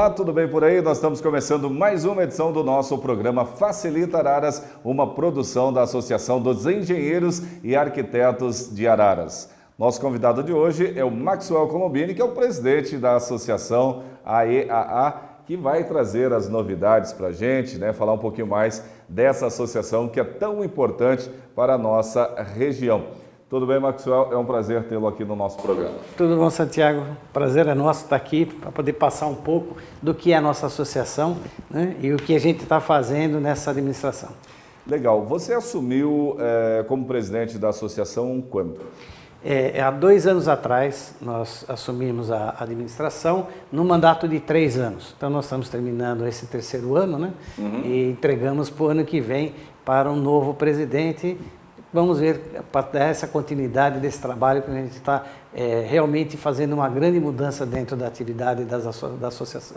Olá, tudo bem por aí? Nós estamos começando mais uma edição do nosso programa Facilita Araras, uma produção da Associação dos Engenheiros e Arquitetos de Araras. Nosso convidado de hoje é o Maxwell Colombini, que é o presidente da Associação AEAA, que vai trazer as novidades para a gente, falar um pouquinho mais dessa associação que é tão importante para a nossa região. Tudo bem, Maxwell? É um prazer tê-lo aqui no nosso programa. Tudo bom, Santiago? Prazer é nosso estar aqui para poder passar um pouco do que é a nossa associação, e o que a gente está fazendo nessa administração. Legal. Você assumiu como presidente da associação quando? Há 2 anos atrás, nós assumimos a administração no mandato de 3 anos. Então, nós estamos terminando esse 3º ano, e entregamos para o ano que vem para um novo presidente. Vamos ver, para dar essa continuidade desse trabalho, que a gente está realmente fazendo uma grande mudança dentro da atividade da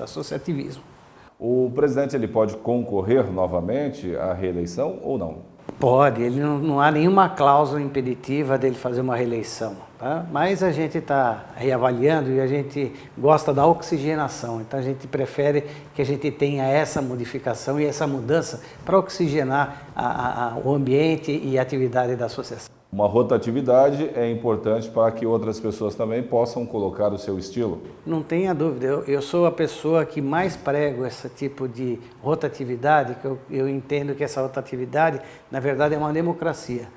associativismo. O presidente ele pode concorrer novamente à reeleição ou não? Pode, ele não há nenhuma cláusula impeditiva dele fazer uma reeleição, tá? Mas a gente está reavaliando e a gente gosta da oxigenação, então a gente prefere que a gente tenha essa modificação e essa mudança para oxigenar o ambiente e a atividade da associação. Uma rotatividade é importante para que outras pessoas também possam colocar o seu estilo? Não tenha dúvida, eu sou a pessoa que mais prego esse tipo de rotatividade, que eu entendo que essa rotatividade, na verdade, é uma democracia.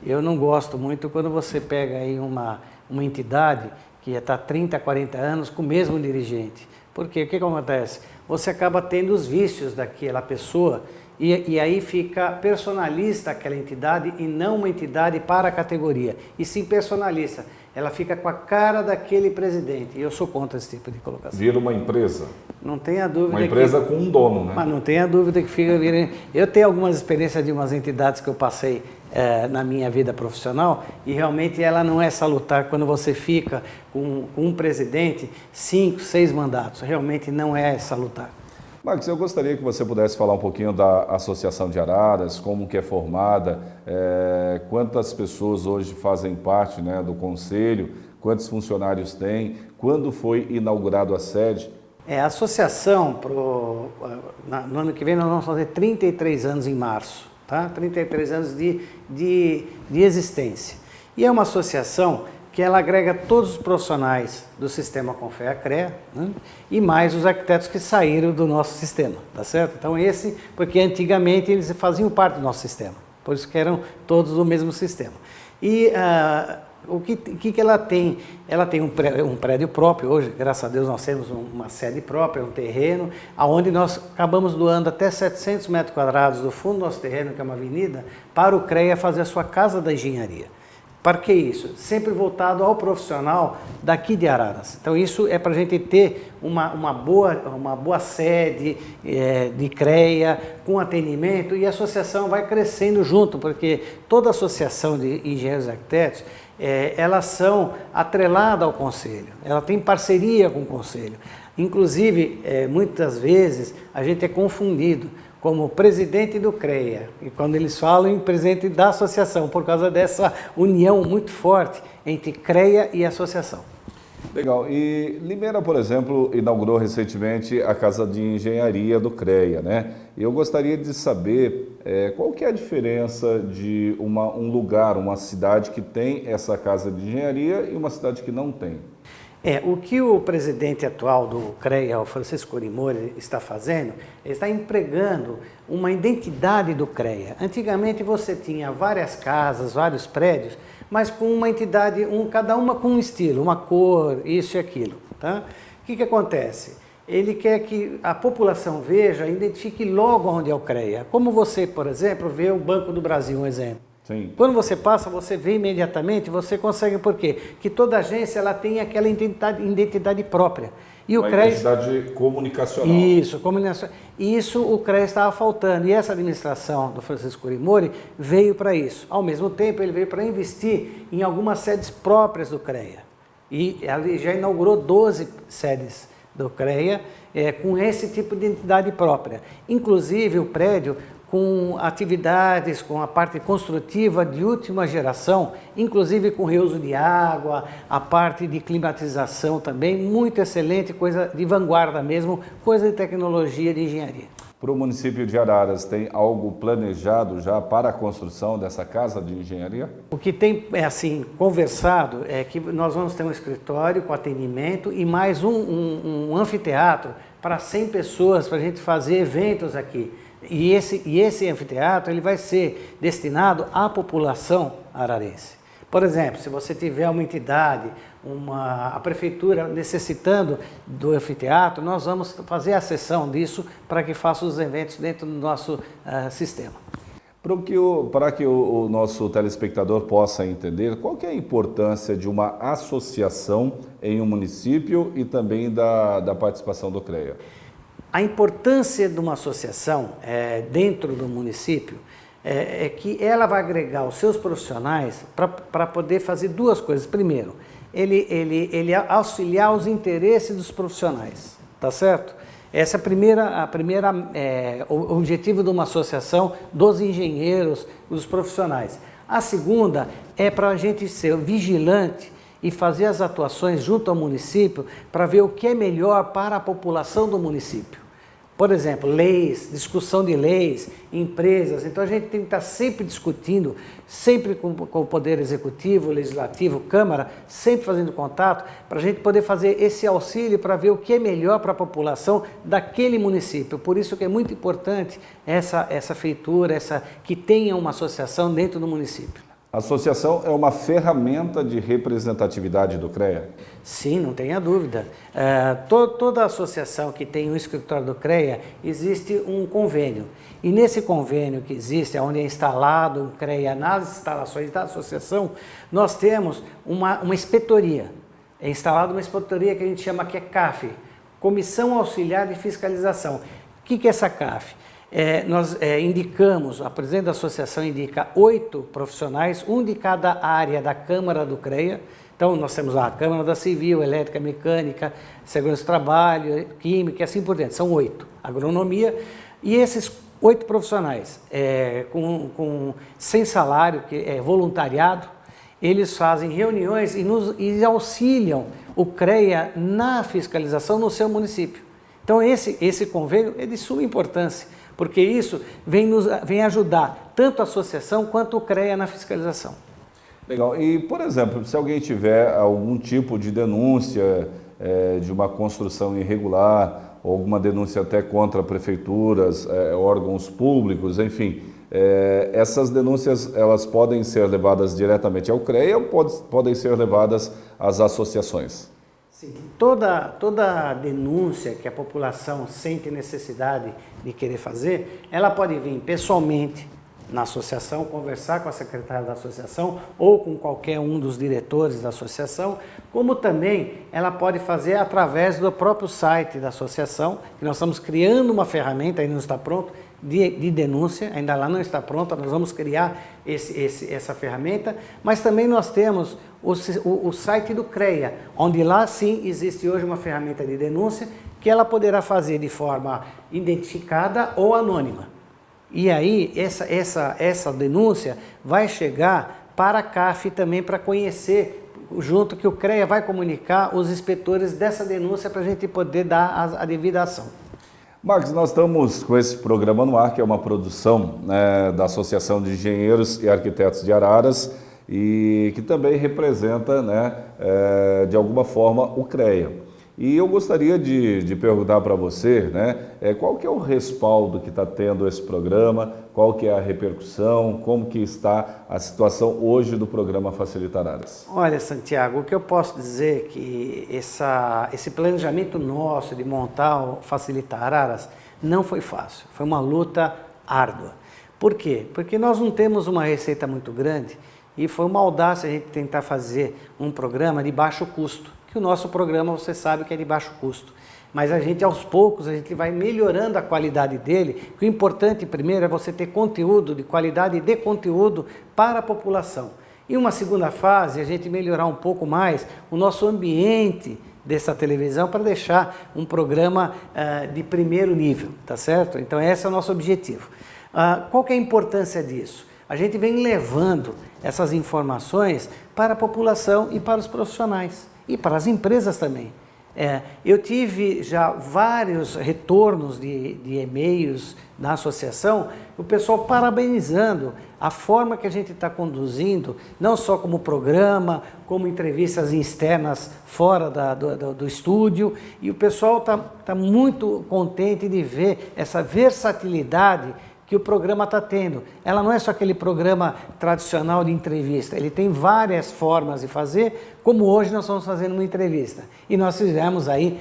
Eu não gosto muito quando você pega aí uma entidade que está há 30, 40 anos com o mesmo dirigente. Porque o que acontece? Você acaba tendo os vícios daquela pessoa e aí fica personalista aquela entidade e não uma entidade para a categoria, e sim personalista. Ela fica com a cara daquele presidente, e eu sou contra esse tipo de colocação. Vira uma empresa? Não tenha dúvida. Uma empresa com um dono, né? Mas não tenha dúvida que fica... Eu tenho algumas experiências de umas entidades que eu passei na minha vida profissional, e realmente ela não é salutar quando você fica com um presidente 5, 6 mandatos. Realmente não é salutar. Max, eu gostaria que você pudesse falar um pouquinho da Associação de Araras, como que é formada, quantas pessoas hoje fazem parte do conselho, quantos funcionários tem, quando foi inaugurado a sede? A associação, no ano que vem nós vamos fazer 33 anos em março, tá? 33 anos de existência. E é uma associação que ela agrega todos os profissionais do sistema Confea-CREA, e mais os arquitetos que saíram do nosso sistema, tá certo? Então porque antigamente eles faziam parte do nosso sistema, por isso que eram todos do mesmo sistema. E o que ela tem? Ela tem um prédio próprio hoje, graças a Deus nós temos uma sede própria, um terreno, onde nós acabamos doando até 700 metros quadrados do fundo do nosso terreno, que é uma avenida, para o CREA fazer a sua casa da engenharia. Para que isso? Sempre voltado ao profissional daqui de Araras. Então isso é para a gente ter uma boa sede de CREA, com atendimento, e a associação vai crescendo junto, porque toda associação de engenheiros e arquitetos, elas são atreladas ao conselho, ela tem parceria com o conselho. Inclusive, muitas vezes a gente é confundido como presidente do CREA, e quando eles falam em presidente da associação, por causa dessa união muito forte entre CREA e associação. Legal. E Limeira, por exemplo, inaugurou recentemente a Casa de Engenharia do CREA, Eu gostaria de saber qual que é a diferença de um lugar, uma cidade que tem essa Casa de Engenharia e uma cidade que não tem. O que o presidente atual do CREA, o Francisco Corimori, está fazendo, ele está empregando uma identidade do CREA. Antigamente você tinha várias casas, vários prédios, mas com uma entidade, cada uma com um estilo, uma cor, isso e aquilo. Tá? O que acontece? Ele quer que a população veja, identifique logo onde é o CREA. Como você, por exemplo, vê o Banco do Brasil, um exemplo. Sim. Quando você passa, você vê imediatamente, você consegue, por quê? Que toda agência ela tem aquela identidade própria. E o CREA... identidade comunicacional. Isso, comunicacional. Isso o CREA estava faltando. E essa administração do Francisco Corimori veio para isso. Ao mesmo tempo, ele veio para investir em algumas sedes próprias do CREA. E ele já inaugurou 12 sedes do CREA com esse tipo de identidade própria. Inclusive, o prédio com atividades, com a parte construtiva de última geração, inclusive com reuso de água, a parte de climatização também, muito excelente, coisa de vanguarda mesmo, coisa de tecnologia, de engenharia. Para o município de Araras, tem algo planejado já para a construção dessa casa de engenharia? O que tem, conversado é que nós vamos ter um escritório com atendimento e mais um anfiteatro para 100 pessoas, para a gente fazer eventos aqui. E esse anfiteatro ele vai ser destinado à população ararense. Por exemplo, se você tiver uma entidade, a prefeitura necessitando do anfiteatro, nós vamos fazer a cessão disso para que faça os eventos dentro do nosso sistema. Para que o nosso telespectador possa entender, qual que é a importância de uma associação em um município e também da participação do CREA? A importância de uma associação dentro do município é que ela vai agregar os seus profissionais para poder fazer duas coisas. Primeiro, ele auxiliar os interesses dos profissionais, tá certo? Essa é o objetivo de uma associação dos engenheiros, dos profissionais. A segunda é para a gente ser vigilante e fazer as atuações junto ao município para ver o que é melhor para a população do município. Por exemplo, leis, discussão de leis, empresas. Então a gente tem que estar sempre discutindo, sempre com o Poder Executivo, Legislativo, Câmara, sempre fazendo contato, para a gente poder fazer esse auxílio para ver o que é melhor para a população daquele município. Por isso que é muito importante essa feitura, que tenha uma associação dentro do município. A associação é uma ferramenta de representatividade do CREA? Sim, não tenha dúvida. Toda associação que tem um escritório do CREA, existe um convênio. E nesse convênio que existe, onde é instalado o CREA nas instalações da associação, nós temos uma inspetoria. É instalada uma inspetoria que a gente chama que é CAF, Comissão Auxiliar de Fiscalização. O que é essa CAF? Nós indicamos, a presidente da associação indica 8 profissionais, um de cada área da Câmara do CREA. Então, nós temos lá a Câmara da Civil, Elétrica, Mecânica, Segurança do Trabalho, Química e assim por diante. São 8. Agronomia. E esses 8 profissionais, sem salário, que é voluntariado, eles fazem reuniões e auxiliam o CREA na fiscalização no seu município. Então, esse convênio é de suma importância, porque isso vem ajudar tanto a associação quanto o CREA na fiscalização. Legal. E, por exemplo, se alguém tiver algum tipo de denúncia de uma construção irregular, ou alguma denúncia até contra prefeituras, órgãos públicos, enfim, essas denúncias elas podem ser levadas diretamente ao CREA ou podem ser levadas às associações? Sim. Toda denúncia que a população sente necessidade de querer fazer, ela pode vir pessoalmente na associação, conversar com a secretária da associação ou com qualquer um dos diretores da associação, como também ela pode fazer através do próprio site da associação, que nós estamos criando uma ferramenta, ainda não está pronto, de denúncia, ainda lá não está pronta, nós vamos criar essa ferramenta, mas também nós temos o site do CREA, onde lá sim existe hoje uma ferramenta de denúncia que ela poderá fazer de forma identificada ou anônima. E aí essa denúncia vai chegar para a CAF também para conhecer, junto que o CREA vai comunicar os inspetores dessa denúncia para a gente poder dar a devida ação. Marcos, nós estamos com esse programa no ar, que é uma produção da Associação de Engenheiros e Arquitetos de Araras e que também representa, de alguma forma, o CREA. E eu gostaria de perguntar para você, qual que é o respaldo que está tendo esse programa, qual que é a repercussão, como que está a situação hoje do programa Facilita Araras? Olha, Santiago, o que eu posso dizer é que esse planejamento nosso de montar o Facilita Araras não foi fácil, foi uma luta árdua. Por quê? Porque nós não temos uma receita muito grande e foi uma audácia a gente tentar fazer um programa de baixo custo. Que o nosso programa, você sabe que é de baixo custo, mas a gente aos poucos, a gente vai melhorando a qualidade dele, que o importante primeiro é você ter conteúdo de qualidade de conteúdo para a população. E uma segunda fase, a gente melhorar um pouco mais o nosso ambiente dessa televisão para deixar um programa de primeiro nível, tá certo? Então esse é o nosso objetivo. Qual que é a importância disso? A gente vem levando essas informações para a população e para os profissionais e para as empresas também. Eu tive já vários retornos de e-mails na associação, o pessoal parabenizando a forma que a gente está conduzindo, não só como programa, como entrevistas externas fora do estúdio, e o pessoal está muito contente de ver essa versatilidade que o programa está tendo. Ela não é só aquele programa tradicional de entrevista, ele tem várias formas de fazer, como hoje nós estamos fazendo uma entrevista. E nós fizemos aí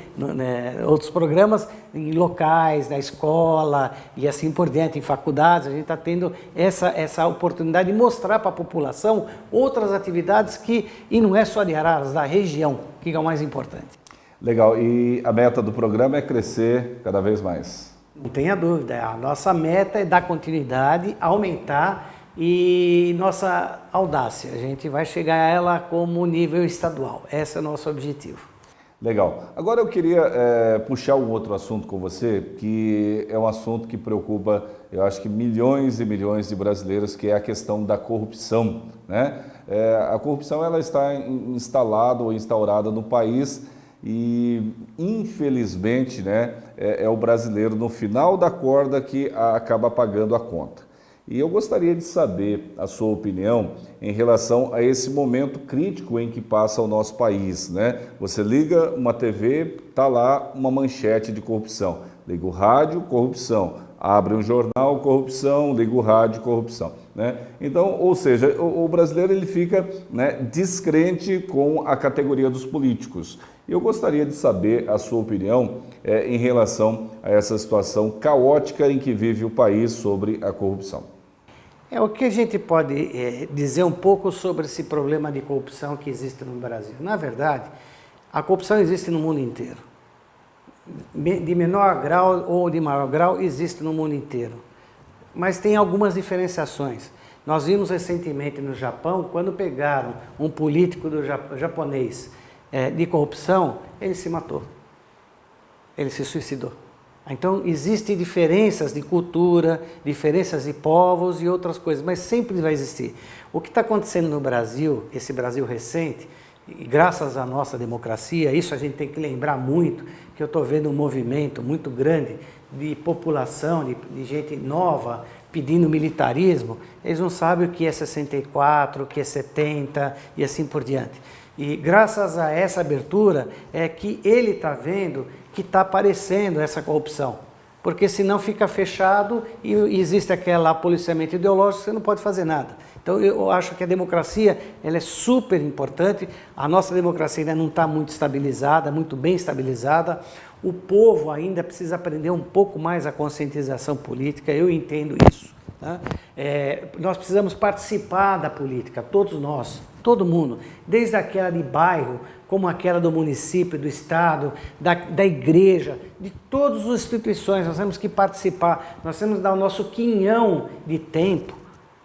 outros programas em locais, na escola e assim por diante, em faculdades. A gente está tendo essa oportunidade de mostrar para a população outras atividades e não é só de Araras, da região, que é o mais importante. Legal, e a meta do programa é crescer cada vez mais. Não tenha dúvida, a nossa meta é dar continuidade, aumentar e nossa audácia, a gente vai chegar a ela como nível estadual, esse é o nosso objetivo. Legal, agora eu queria puxar um outro assunto com você, que é um assunto que preocupa, eu acho que milhões e milhões de brasileiros, que é a questão da corrupção, né? A corrupção ela está instalada ou instaurada no país. E, infelizmente, né, é o brasileiro no final da corda que acaba pagando a conta. E eu gostaria de saber a sua opinião em relação a esse momento crítico em que passa o nosso país, né? Você liga uma TV, está lá uma manchete de corrupção. Liga o rádio, corrupção. Abre um jornal, corrupção. Liga o rádio, corrupção. Né? Então, ou seja, o brasileiro ele fica, né, descrente com a categoria dos políticos. Eu gostaria de saber a sua opinião em relação a essa situação caótica em que vive o país sobre a corrupção. O que a gente pode dizer um pouco sobre esse problema de corrupção que existe no Brasil. Na verdade, a corrupção existe no mundo inteiro. De menor grau ou de maior grau, existe no mundo inteiro. Mas tem algumas diferenciações. Nós vimos recentemente no Japão, quando pegaram um político japonês de corrupção, ele se matou. Ele se suicidou. Então, existem diferenças de cultura, diferenças de povos e outras coisas, mas sempre vai existir. O que está acontecendo no Brasil, esse Brasil recente, e graças à nossa democracia, isso a gente tem que lembrar muito, que eu estou vendo um movimento muito grande de população, de gente nova pedindo militarismo, eles não sabem o que é 64, o que é 70 e assim por diante. E graças a essa abertura é que ele está vendo que está aparecendo essa corrupção, porque senão fica fechado e existe aquele policiamento ideológico, você não pode fazer nada. Então eu acho que a democracia ela é super importante, a nossa democracia ainda não está muito estabilizada, muito bem estabilizada, o povo ainda precisa aprender um pouco mais a conscientização política, eu entendo isso. Tá? Nós precisamos participar da política, todos nós, todo mundo, desde aquela de bairro, como aquela do município, do estado, da igreja, de todas as instituições, nós temos que participar, nós temos que dar o nosso quinhão de tempo,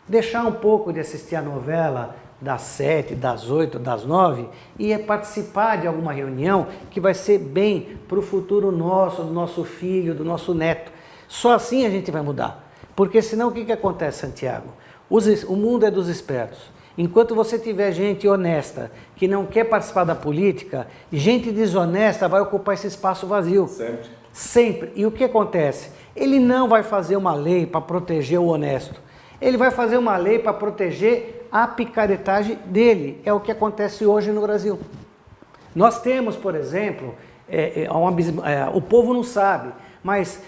deixar um pouco de assistir a novela das 7, das 8, das 9 e participar de alguma reunião que vai ser bem para o futuro nosso, do nosso filho, do nosso neto. Só assim a gente vai mudar. Porque senão o que acontece, Santiago? O mundo é dos espertos. Enquanto você tiver gente honesta, que não quer participar da política, gente desonesta vai ocupar esse espaço vazio. Sempre. Sempre. E o que acontece? Ele não vai fazer uma lei para proteger o honesto. Ele vai fazer uma lei para proteger a picaretagem dele. É o que acontece hoje no Brasil. Nós temos, por exemplo, o povo não sabe, mas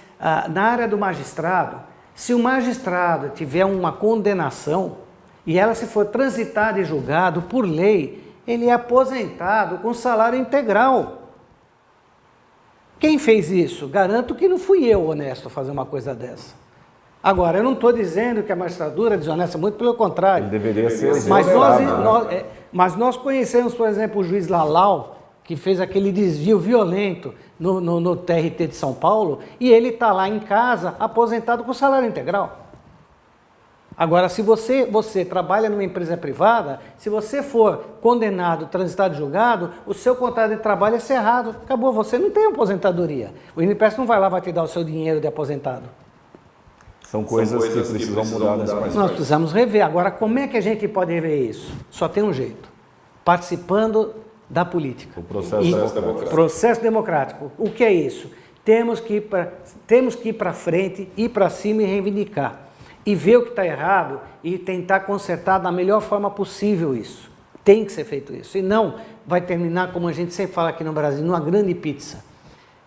na área do magistrado, se o magistrado tiver uma condenação e ela se for transitada e julgado por lei, ele é aposentado com salário integral. Quem fez isso? Garanto que não fui eu, honesto, fazer uma coisa dessa. Agora, eu não estou dizendo que a magistratura é desonesta, muito pelo contrário. Ele deveria ser mas nós conhecemos, por exemplo, o juiz Lalau, que fez aquele desvio violento no TRT de São Paulo, e ele está lá em casa, aposentado com salário integral. Agora, se você trabalha numa empresa privada, se você for condenado, transitado e julgado, o seu contrato de trabalho é cerrado. Acabou, você não tem aposentadoria. O INPS não vai lá, vai te dar o seu dinheiro de aposentado. São coisas que precisam mudar nesse país. Nós precisamos rever. Agora, como é que a gente pode rever isso? Só tem um jeito: participando da política. O processo democrático. Processo democrático. O que é isso? Temos que ir para frente, ir para cima e reivindicar. E ver o que está errado e tentar consertar da melhor forma possível isso. Tem que ser feito isso. Senão, vai terminar, como a gente sempre fala aqui no Brasil, numa grande pizza.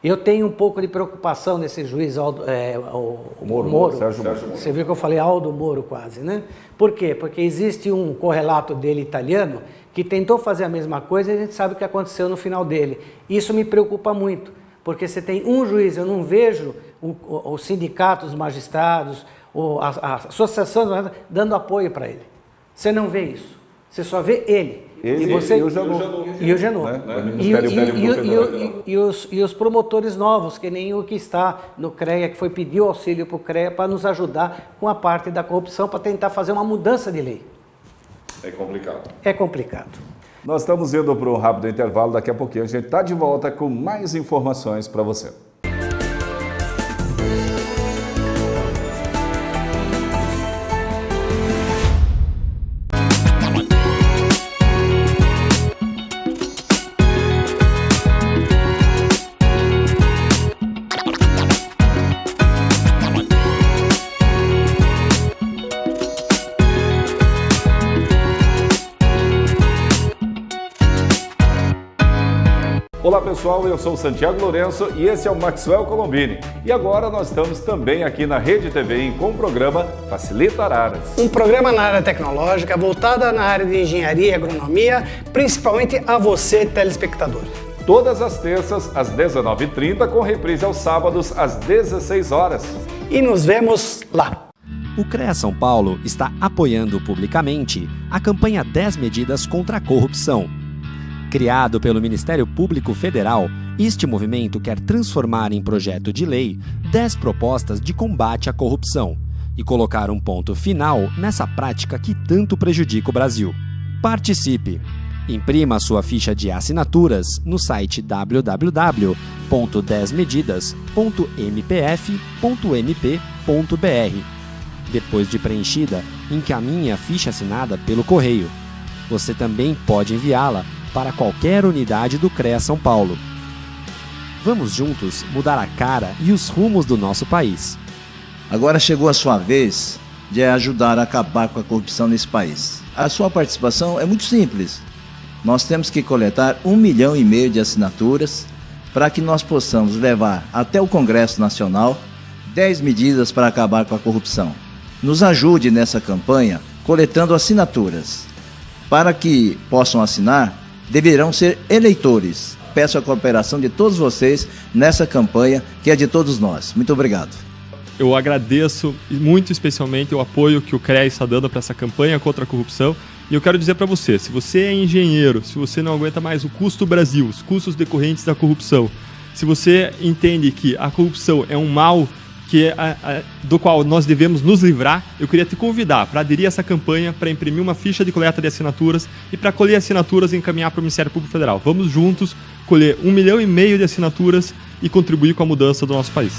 Eu tenho um pouco de preocupação nesse juiz Moro. Sérgio Moro. Você viu que eu falei Aldo Moro quase, né? Por quê? Porque existe um correlato dele italiano que tentou fazer a mesma coisa e a gente sabe o que aconteceu no final dele. Isso me preocupa muito, porque você tem um juiz, eu não vejo os sindicatos, os magistrados, a associação dando apoio para ele. Você não vê isso. Você só vê ele. E o Janot. E os promotores novos, que nem o que está no CREA, que foi pedir o auxílio para o CREA para nos ajudar com a parte da corrupção, para tentar fazer uma mudança de lei. É complicado. É complicado. Nós estamos indo para um rápido intervalo, daqui a pouquinho a gente está de volta com mais informações para você. Olá pessoal, eu sou o Santiago Lourenço e esse é o Maxwell Colombini. E agora nós estamos também aqui na Rede TVI com o programa Facilita Araras. Um programa na área tecnológica, voltada na área de engenharia e agronomia, principalmente a você, telespectador. Todas as terças às 19h30, com reprise aos sábados às 16 horas. E nos vemos lá. O CREA São Paulo está apoiando publicamente a campanha 10 Medidas contra a Corrupção. Criado pelo Ministério Público Federal, este movimento quer transformar em projeto de lei 10 propostas de combate à corrupção e colocar um ponto final nessa prática que tanto prejudica o Brasil. Participe! Imprima sua ficha de assinaturas no site www.10medidas.mpf.mp.br. Depois de preenchida, encaminhe a ficha assinada pelo correio. Você também pode enviá-la para qualquer unidade do CREA São Paulo. Vamos juntos mudar a cara e os rumos do nosso país. Agora chegou a sua vez de ajudar a acabar com a corrupção nesse país. A sua participação é muito simples. Nós temos que coletar 1,5 milhão de assinaturas para que nós possamos levar até o Congresso Nacional 10 medidas para acabar com a corrupção. Nos ajude nessa campanha coletando assinaturas. Para que possam assinar, deverão ser eleitores. Peço a cooperação de todos vocês nessa campanha que é de todos nós. Muito obrigado. Eu agradeço muito especialmente o apoio que o CREA está dando para essa campanha contra a corrupção. E eu quero dizer para você, se você é engenheiro, se você não aguenta mais o custo Brasil, os custos decorrentes da corrupção, se você entende que a corrupção é um mal do qual nós devemos nos livrar, eu queria te convidar para aderir a essa campanha, para imprimir uma ficha de coleta de assinaturas e para colher assinaturas e encaminhar para o Ministério Público Federal. Vamos juntos colher 1,5 milhão de assinaturas e contribuir com a mudança do nosso país.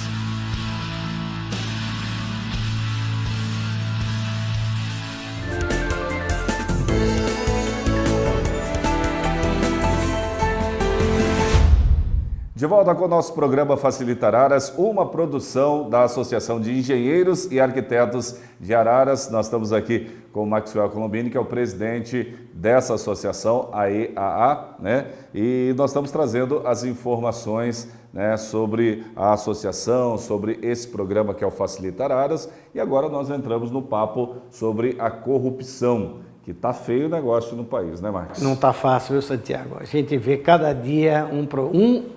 De volta com o nosso programa Facilita Araras, uma produção da Associação de Engenheiros e Arquitetos de Araras. Nós estamos aqui com o Maxwell Colombini, que é o presidente dessa associação, a EAA, né? E nós estamos trazendo as informações, né, sobre a associação, sobre esse programa que é o Facilita Araras. E agora nós entramos no papo sobre a corrupção. Que está feio o negócio no país, né, Marcos? Não está fácil, viu, Santiago? A gente vê cada dia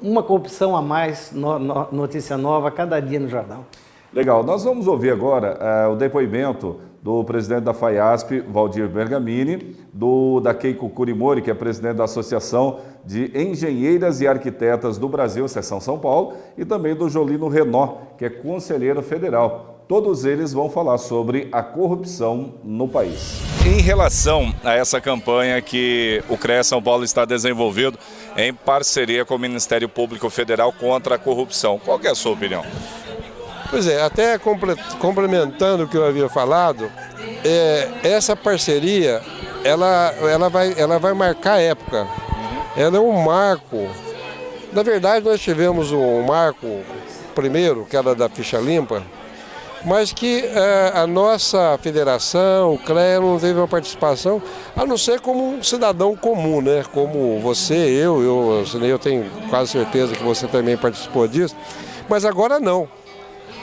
uma corrupção a mais, notícia nova, cada dia no jornal. Legal. Nós vamos ouvir agora o depoimento do presidente da FAIASP, Valdir Bergamini, da Keiko Kurimori, que é presidente da Associação de Engenheiras e Arquitetas do Brasil, Seção São Paulo, e também do Jolino Renó, que é conselheiro federal. Todos eles vão falar sobre a corrupção no país. Em relação a essa campanha que o CREA São Paulo está desenvolvendo em parceria com o Ministério Público Federal contra a corrupção, qual que é a sua opinião? Pois é, até complementando o que eu havia falado, essa parceria, ela vai marcar a época. Ela é um marco. Na verdade, nós tivemos um marco primeiro, que era da ficha limpa, mas que a nossa federação, o CREA, não teve uma participação, a não ser como um cidadão comum, né? Como você, eu tenho quase certeza que você também participou disso, mas agora não.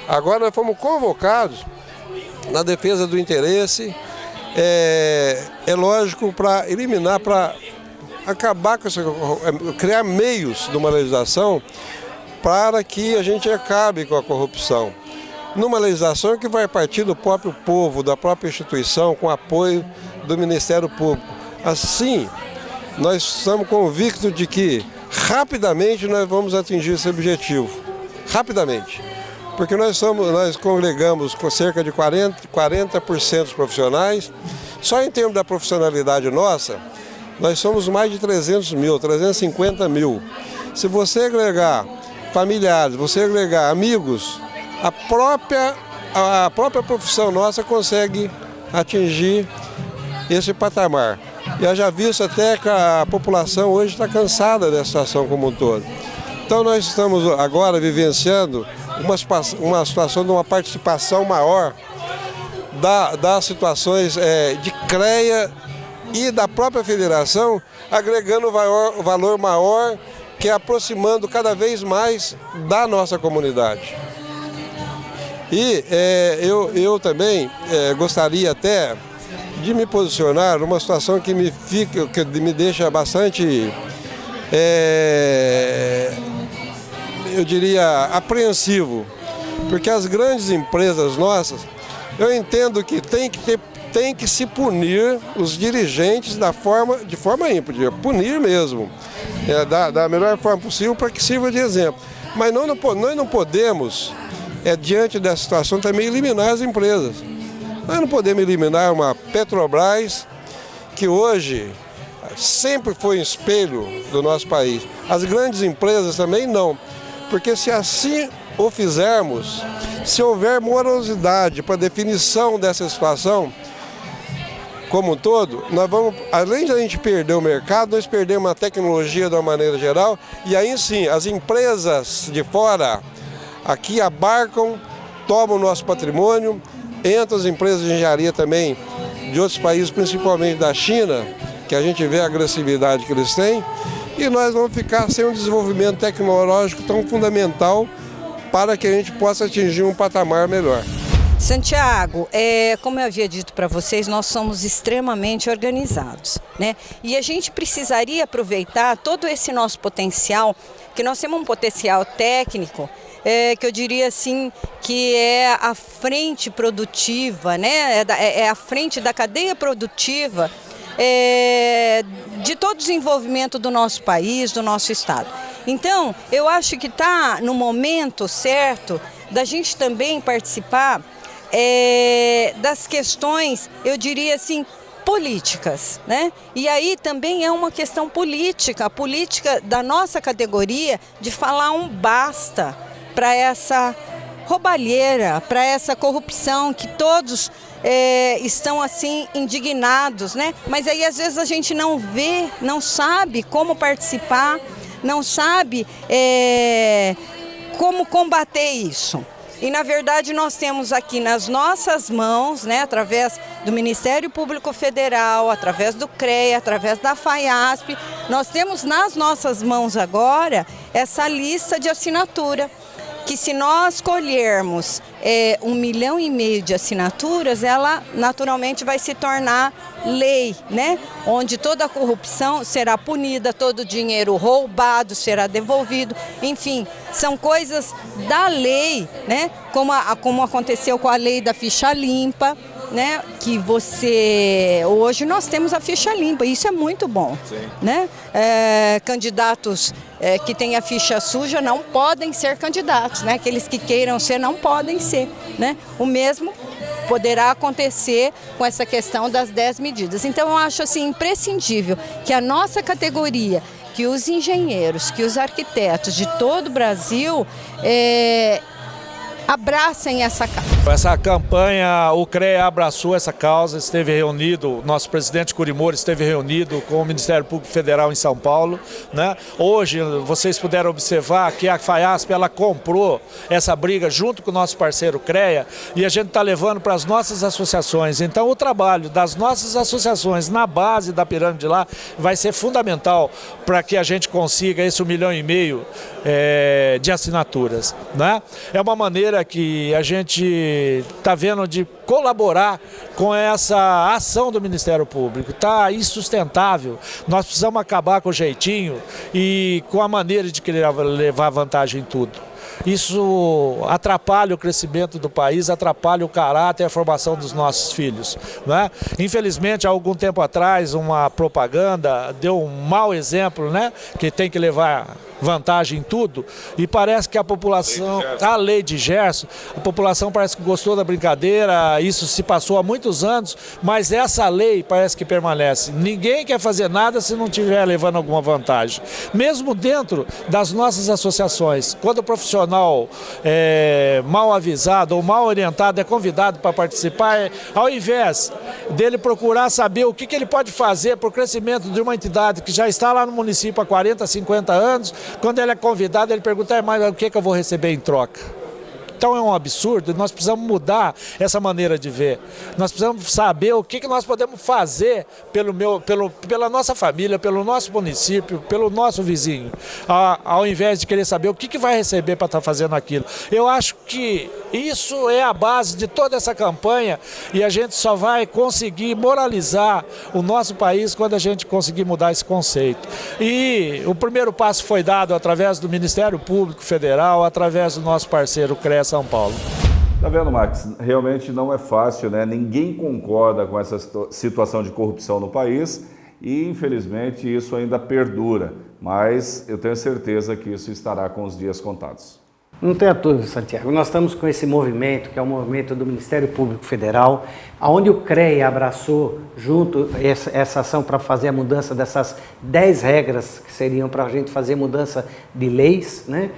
Agora nós fomos convocados na defesa do interesse, é lógico, para eliminar, para acabar com isso, criar meios de uma legislação para que a gente acabe com a corrupção. Numa legislação que vai partir do próprio povo, da própria instituição, com apoio do Ministério Público. Assim, nós estamos convictos de que rapidamente nós vamos atingir esse objetivo. Rapidamente. Porque nós congregamos com cerca de 40% dos profissionais. Só em termos da profissionalidade nossa, nós somos mais de 300 mil, 350 mil. Se você agregar familiares, você agregar amigos, a própria profissão nossa consegue atingir esse patamar. E eu já visto até que a população hoje está cansada dessa situação como um todo. Então nós estamos agora vivenciando uma situação de uma participação maior das situações de CREA e da própria federação, agregando valor maior, que é aproximando cada vez mais da nossa comunidade. E eu também gostaria até de me posicionar numa situação que me deixa bastante, eu diria, apreensivo. Porque as grandes empresas nossas, eu entendo que tem que se punir os dirigentes de forma ímpar, punir mesmo, da melhor forma possível para que sirva de exemplo. Mas nós não podemos, diante dessa situação, também eliminar as empresas. Nós não podemos eliminar uma Petrobras, que hoje sempre foi um espelho do nosso país. As grandes empresas também não, porque se assim o fizermos, se houver morosidade para a definição dessa situação, como um todo, nós vamos, além de a gente perder o mercado, nós perdemos a tecnologia de uma maneira geral, e aí sim, as empresas de fora aqui abarcam, tomam o nosso patrimônio, entram as empresas de engenharia também de outros países, principalmente da China, que a gente vê a agressividade que eles têm, e nós vamos ficar sem um desenvolvimento tecnológico tão fundamental para que a gente possa atingir um patamar melhor. Santiago, como eu havia dito para vocês, nós somos extremamente organizados, né? E a gente precisaria aproveitar todo esse nosso potencial, que nós temos um potencial técnico, que eu diria assim, que é a frente produtiva, né? É a frente da cadeia produtiva de todo o desenvolvimento do nosso país, do nosso estado. Então, eu acho que está no momento certo da gente também participar das questões, eu diria assim, políticas, né? E aí também é uma questão política, a política da nossa categoria, de falar um basta para essa roubalheira, para essa corrupção que todos estão assim indignados, né? Mas aí às vezes a gente não vê, não sabe como participar, não sabe como combater isso. E, na verdade, nós temos aqui nas nossas mãos, né, através do Ministério Público Federal, através do CREA, através da FAIASP, nós temos nas nossas mãos agora essa lista de assinatura, que se nós colhermos 1,5 milhão de assinaturas, ela naturalmente vai se tornar lei, né? Onde toda a corrupção será punida, todo o dinheiro roubado será devolvido, enfim, são coisas da lei, né? Como aconteceu com a lei da ficha limpa, né? Que hoje nós temos a ficha limpa, isso é muito bom, né? Candidatos que têm a ficha suja não podem ser candidatos, né? Aqueles que queiram ser não podem ser, né? O mesmo poderá acontecer com essa questão das 10 medidas. Então eu acho assim imprescindível que a nossa categoria, que os engenheiros, que os arquitetos de todo o Brasil abracem essa causa. Essa campanha, o CREA abraçou essa causa, esteve reunido, nosso presidente Curimori esteve reunido com o Ministério Público Federal em São Paulo, né? Hoje, vocês puderam observar que a FAIASP, ela comprou essa briga junto com o nosso parceiro CREA e a gente está levando para as nossas associações. Então, o trabalho das nossas associações na base da pirâmide lá vai ser fundamental para que a gente consiga esse 1,5 milhão de assinaturas, né? É uma maneira que a gente está vendo de colaborar com essa ação do Ministério Público. Está insustentável. Nós precisamos acabar com o jeitinho e com a maneira de querer levar vantagem em tudo. Isso atrapalha o crescimento do país, atrapalha o caráter e a formação dos nossos filhos, né? Infelizmente, há algum tempo atrás, uma propaganda deu um mau exemplo, né? Que tem que levar vantagem em tudo, e parece que a população, a lei de Gerson, a população parece que gostou da brincadeira, isso se passou há muitos anos, mas essa lei parece que permanece. Ninguém quer fazer nada se não estiver levando alguma vantagem. Mesmo dentro das nossas associações, quando o profissional mal avisado ou mal orientado é convidado para participar, ao invés dele procurar saber o que ele pode fazer para o crescimento de uma entidade que já está lá no município há 40, 50 anos, quando ele é convidado, ele pergunta, mas o que eu vou receber em troca? Então é um absurdo e nós precisamos mudar essa maneira de ver. Nós precisamos saber o que nós podemos fazer pela nossa família, pelo nosso município, pelo nosso vizinho, ao invés de querer saber o que vai receber para estar fazendo aquilo. Eu acho que isso é a base de toda essa campanha e a gente só vai conseguir moralizar o nosso país quando a gente conseguir mudar esse conceito. E o primeiro passo foi dado através do Ministério Público Federal, através do nosso parceiro CREA São Paulo. Tá vendo, Max? Realmente não é fácil, né? Ninguém concorda com essa situação de corrupção no país e, infelizmente, isso ainda perdura. Mas eu tenho certeza que isso estará com os dias contados. Não tenha dúvida, Santiago. Nós estamos com esse movimento, que é o movimento do Ministério Público Federal, onde o CREA abraçou junto essa ação para fazer a mudança dessas 10 regras que seriam para a gente fazer mudança de leis, né?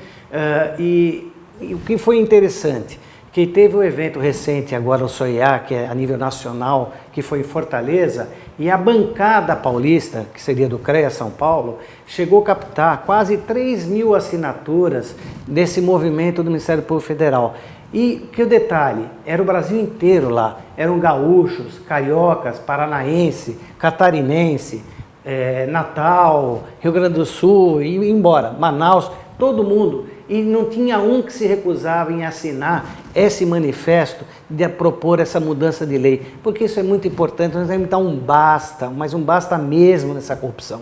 E o que foi interessante, que teve um evento recente agora, o SOIA, que é a nível nacional, que foi em Fortaleza, e a bancada paulista, que seria do CREA São Paulo, chegou a captar quase 3.000 assinaturas desse movimento do Ministério Público Federal. E que o detalhe, era o Brasil inteiro lá, eram gaúchos, cariocas, paranaense, catarinense, Natal, Rio Grande do Sul, e embora, Manaus, todo mundo. E não tinha um que se recusava em assinar esse manifesto de propor essa mudança de lei, porque isso é muito importante. Nós temos que dar um basta, mas um basta mesmo nessa corrupção.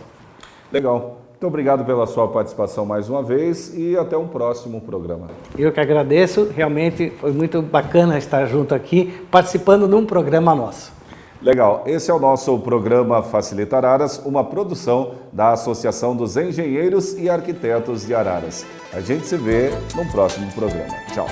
Legal. Muito obrigado pela sua participação mais uma vez e até um próximo programa. Eu que agradeço, realmente foi muito bacana estar junto aqui, participando de um programa nosso. Legal, esse é o nosso programa Facilita Araras, uma produção da Associação dos Engenheiros e Arquitetos de Araras. A gente se vê no próximo programa. Tchau.